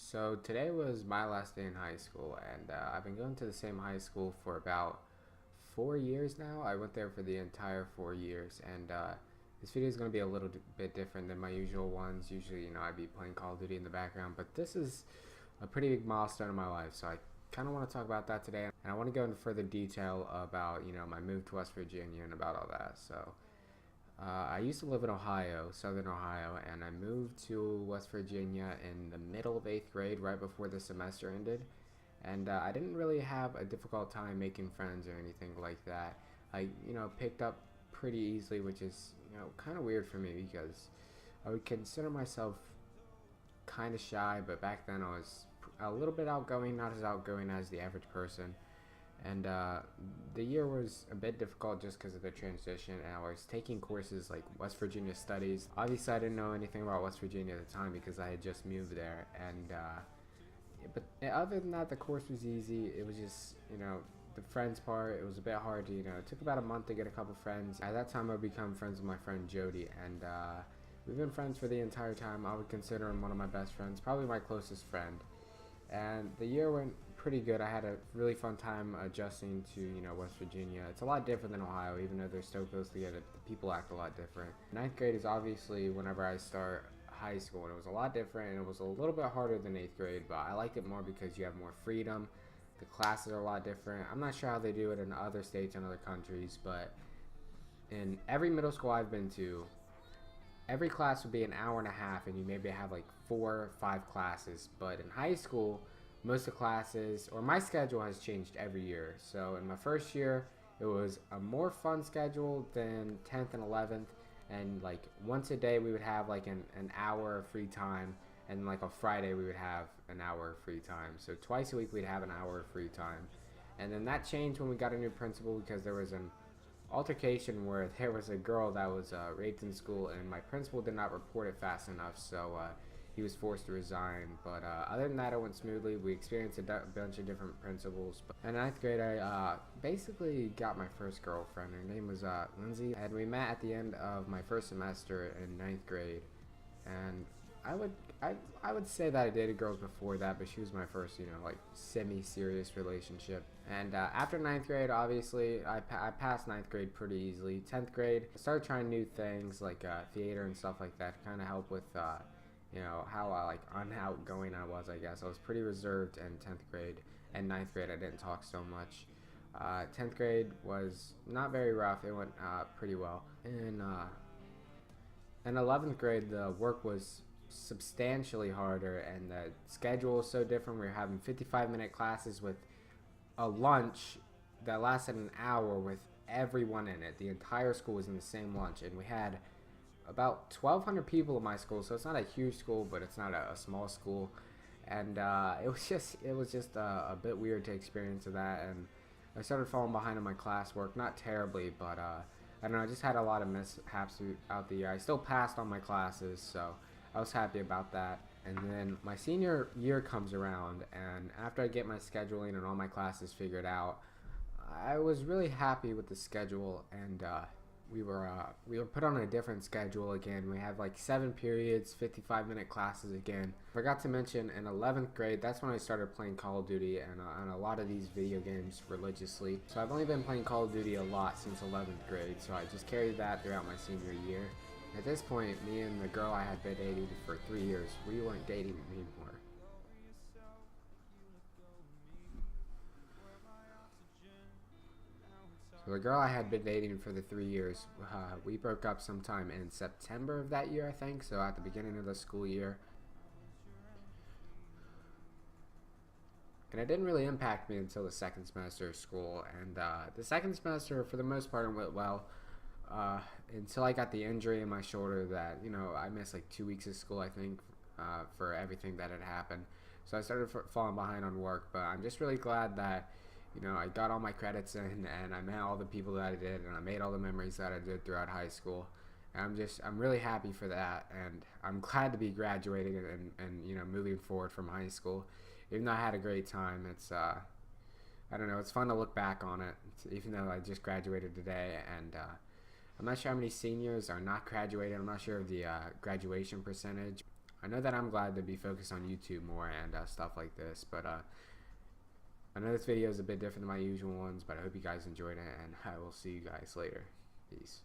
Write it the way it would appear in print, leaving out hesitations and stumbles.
So today was my last day in high school, and I've been going to the same high school for about 4 years now. I went there for the entire 4 years, and this video is going to be a little bit different than my usual ones. Usually, I'd be playing Call of Duty in the background, but this is a pretty big milestone in my life, so I kind of want to talk about that today, and I want to go into further detail about, my move to West Virginia and about all that. So I used to live in Ohio, Southern Ohio, and I moved to West Virginia in the middle of 8th grade, right before the semester ended. And I didn't really have a difficult time making friends or anything like that. I, picked up pretty easily, which is, kind of weird for me because I would consider myself kind of shy, but back then I was a little bit outgoing, not as outgoing as the average person. And the year was a bit difficult just because of the transition, and I was taking courses like West Virginia Studies. Obviously, I didn't know anything about West Virginia at the time because I had just moved there, and but other than that, the course was easy. It was just, the friends part, it was a bit hard to, it took about a month to get a couple friends. At that time, I become friends with my friend Jody, and we've been friends for the entire time. I would consider him one of my best friends, probably my closest friend. And the year went pretty good. I had a really fun time adjusting to, West Virginia. It's a lot different than Ohio, even though they're so close together. The people act a lot different. Ninth grade is obviously whenever I start high school, and it was a lot different, and it was a little bit harder than 8th grade, but I liked it more because you have more freedom. The classes are a lot different. I'm not sure how they do it in other states and other countries, but in every middle school I've been to, every class would be an hour and a half, and you maybe have like 4 or 5 classes. But in high school, most of the classes, or my schedule has changed every year. So in my first year, it was a more fun schedule than 10th and 11th. And like once a day, we would have like an hour of free time. And like on Friday, we would have an hour of free time. So twice a week, we'd have an hour of free time. And then that changed when we got a new principal because there was an altercation where there was a girl that was raped in school, and my principal did not report it fast enough, so he was forced to resign. But other than that, it went smoothly. We experienced a bunch of different principals. In ninth grade, I basically got my first girlfriend. Her name was Lindsay, and we met at the end of my first semester in ninth grade. And I would say that I dated girls before that, but she was my first, like semi-serious relationship. And after ninth grade, obviously, I passed ninth grade pretty easily. 10th grade, I started trying new things like theater and stuff like that to kind of help with, how unoutgoing I was, I guess. I was pretty reserved in 10th grade, and ninth grade, I didn't talk so much. 10th grade was not very rough. It went pretty well. In 11th grade, the work was substantially harder, and the schedule was so different. We were having 55-minute classes with a lunch that lasted an hour with everyone in it. The entire school was in the same lunch, and we had about 1,200 people in my school, so it's not a huge school, but it's not a small school. And it was just a bit weird to experience that, and I started falling behind on my classwork, not terribly, but I don't know, I just had a lot of mishaps throughout the year. I still passed on my classes, so I was happy about that. And then my senior year comes around, and after I get my scheduling and all my classes figured out, I was really happy with the schedule, and we were put on a different schedule again. We had like 7 periods, 55-minute classes again. Forgot to mention, in 11th grade, that's when I started playing Call of Duty and a lot of these video games religiously. So I've only been playing Call of Duty a lot since 11th grade, so I just carried that throughout my senior year. At this point, me and the girl I had been dating for 3 years, we weren't dating anymore. So the girl I had been dating for the 3 years, we broke up sometime in September of that year, I think, so at the beginning of the school year. And it didn't really impact me until the second semester of school, and the second semester, for the most part, went well. Until I got the injury in my shoulder that, I missed like 2 weeks of school, I think, for everything that had happened. So I started falling behind on work, but I'm just really glad that, I got all my credits in, and I met all the people that I did, and I made all the memories that I did throughout high school. And I'm really happy for that, and I'm glad to be graduating and moving forward from high school. Even though I had a great time, it's, I don't know, it's fun to look back on it, even though I just graduated today, and, I'm not sure how many seniors are not graduating. I'm not sure of the graduation percentage. I know that I'm glad to be focused on YouTube more and stuff like this, but I know this video is a bit different than my usual ones, but I hope you guys enjoyed it, and I will see you guys later. Peace.